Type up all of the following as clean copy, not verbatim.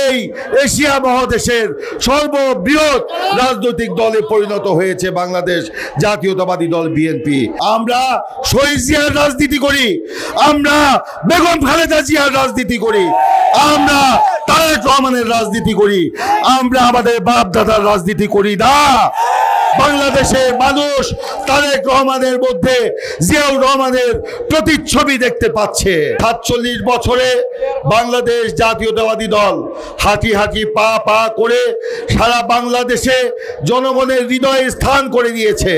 এই এশিয়া মহাদেশের সর্ববৃহৎ রাজনৈতিক দলে পরিণত হয়েছে বাংলাদেশ জাতীয়তাবাদী দল বিএনপি। আমরা শহীদ জিয়ার রাজনীতি করি, আমরা বেগম খালেদা জিয়ার রাজনীতি করি, আমরা তারেক রহমানের রাজনীতি করি, আমরা আমাদের বাপ দাদার রাজনীতি করি না। বাংলাদেশের মানুষ তারেক রহমানের মধ্যে জিয়াউর রহমানের প্রতিচ্ছবি দেখতে পাচ্ছে। ৪৭ বছরে বাংলাদেশ জাতীয়তাবাদী দল হাঁটি হাঁটি পা পা করে সারা বাংলাদেশে জনগণের হৃদয়ে স্থান করে নিয়েছে,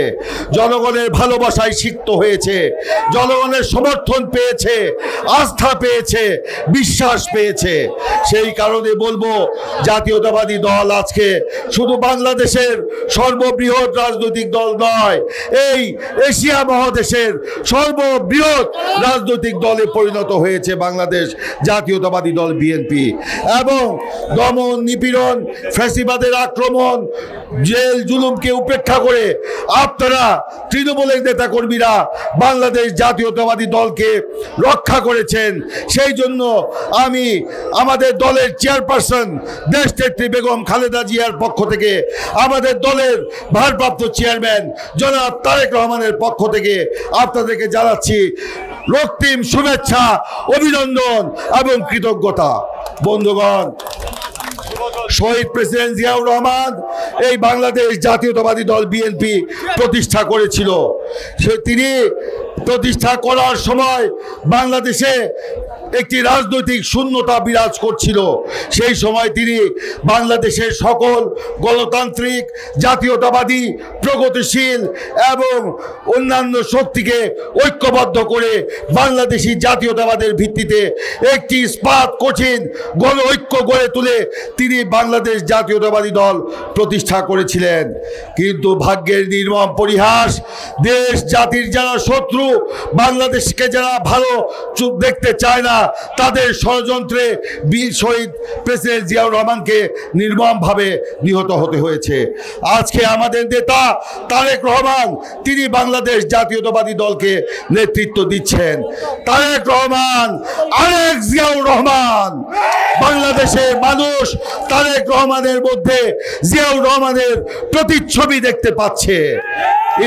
জনগণের ভালোবাসায় সিক্ত হয়েছে, জনগণের সমর্থন পেয়েছে, আস্থা পেয়েছে, বিশ্বাস পেয়েছে। সেই কারণে বলবো জাতীয়তাবাদী দল আজকে শুধু বাংলাদেশের সর্ববৃহৎ রাজনৈতিক দল নয়, এই এশিয়া মহাদেশের সর্ববৃহৎ রাজনৈতিক দলে পরিণত হয়েছে বাংলাদেশ জাতীয়তাবাদী দল বিএনপি। এবং দমন নিপীড়ন, ফ্যাসিবাদের আক্রমণ, জেল জুলুমকে উপেক্ষা করে আপনারা তৃণমূলের নেতাকর্মীরা বাংলাদেশ জাতীয়তাবাদী দলকে রক্ষা করেছেন। সেই জন্য আমি আমাদের দলের চেয়ারপারসন দেশনেত্রী বেগম খালেদা জিয়ার পক্ষ থেকে, আমাদের দলের ভারপ্রাপ্ত চেয়ারম্যান জনাব তারেক রহমানের পক্ষ থেকে আপনাদেরকে জানাচ্ছি রক্তিম শুভেচ্ছা, অভিনন্দন এবং কৃতজ্ঞতা। বন্ধুগণ, শহীদ প্রেসিডেন্ট জিয়াউর রহমান এই বাংলাদেশ জাতীয়তাবাদী দল বিএনপি প্রতিষ্ঠা করেছিল। তিনি প্রতিষ্ঠা করার সময় বাংলাদেশে একটি রাজনৈতিক শূন্যতা বিরাজ করছিল। সেই সময় তিনি বাংলাদেশের সকল গণতান্ত্রিক, জাতীয়তাবাদী, প্রগতিশীল এবং অন্যান্য শক্তিকে ঐক্যবদ্ধ করে বাংলাদেশি জাতীয়তাবাদের ভিত্তিতে একটি ইস্পাত কঠিন গণ ঐক্য গড়ে তুলে তিনি বাংলাদেশ জাতীয়তাবাদী দল প্রতিষ্ঠা করেছিলেন। কিন্তু ভাগ্যের নির্মম পরিহাস, দেশ জাতির যারা শত্রু, বাংলাদেশকে যারা ভালো চোখ দেখতে চায় না, তাদের ষড়যন্ত্রে বীর শহীদ প্রেসিডেন্ট জিয়াউর রহমানকে নির্মমভাবে নিহত হতে হয়েছে। আজকে আমাদের নেতা তারেক রহমান তিনি বাংলাদেশ জাতীয়তাবাদী দলকে নেতৃত্ব দিচ্ছেন। তারেক রহমান আরেক জিয়াউর রহমান। বাংলাদেশের মানুষ তারেক রহমানের মধ্যে জিয়াউর রহমানের প্রতিচ্ছবি দেখতে পাচ্ছে।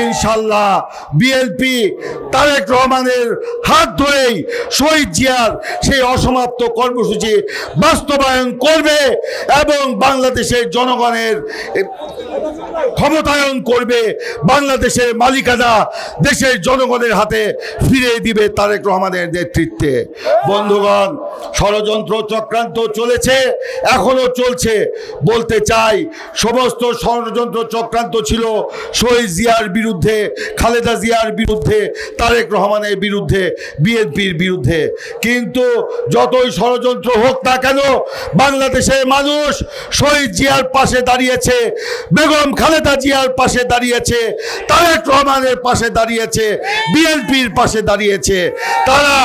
ইনশাল্লাহ বিএনপি তারেক রহমানের হাত ধরেই শহীদ জিয়ার সেই অসমাপ্ত কর্মসূচি বাস্তবায়ন করবে এবং বাংলাদেশের জনগণের ক্ষমতায়ন করবে। বাংলাদেশের মালিকানা দেশের জনগণের হাতে ফিরে দিবে তারেক রহমানের নেতৃত্বে। বন্ধুগণ, ষড়যন্ত্র চক্রান্ত চলেছে, এখনো চলছে। বলতে চাই সমস্ত ষড়যন্ত্র চক্রান্ত ছিল শহীদ জিয়ার বিরুদ্ধে, খালেদা জিয়ার বিরুদ্ধে, তারেক রহমানের বিরুদ্ধে, বিএনপির বিরুদ্ধে। কিন্তু যতই ষড়যন্ত্র হোক না কেন, বাংলাদেশের মানুষ শহীদ জিয়ার পাশে দাঁড়িয়েছে, বেগম খালেদা জিয়ার পাশে দাঁড়িয়েছে, তারেক রহমানের পাশে দাঁড়িয়েছে, বিএনপির পাশে দাঁড়িয়েছে। তারা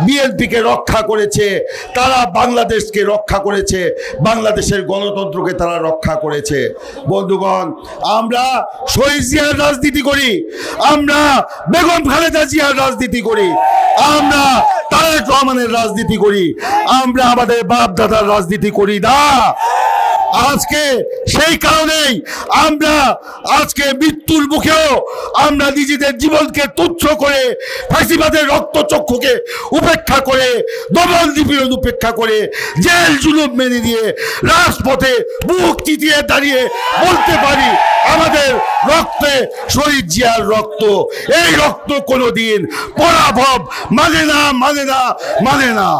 বিএনপিকে রক্ষা করেছে, তারা বাংলাদেশকে রক্ষা করেছে, বাংলাদেশের গণতন্ত্রকে তারা রক্ষা করেছে। বন্ধুগণ, আমরা শহীদ জিয়ার রাজনীতি করি, আমরা বেগম খালেদা জিয়ার রাজনীতি করি, আমরা তারেক রহমানের রাজনীতি করি, আমরা আমাদের বাপ দাদার রাজনীতি করি না। আজকে সেই কারণেই আমরা আজকে মৃত্যুর মুখেও আমরা নিজেদের জীবনকে তুচ্ছ করে, ফাঁসিবাদের রক্তচক্ষুকে উপেক্ষা করে, দমন নিপীড়ন উপেক্ষা করে, জেল জুলুম মেনে দিয়ে রাজপথে বুক চিতিয়ে দাঁড়িয়ে বলতে পারি আমাদের রক্তে শহীদ জিয়ার রক্ত। এই রক্ত কোনোদিন পরাভব মানে না, মানে না, মানে না।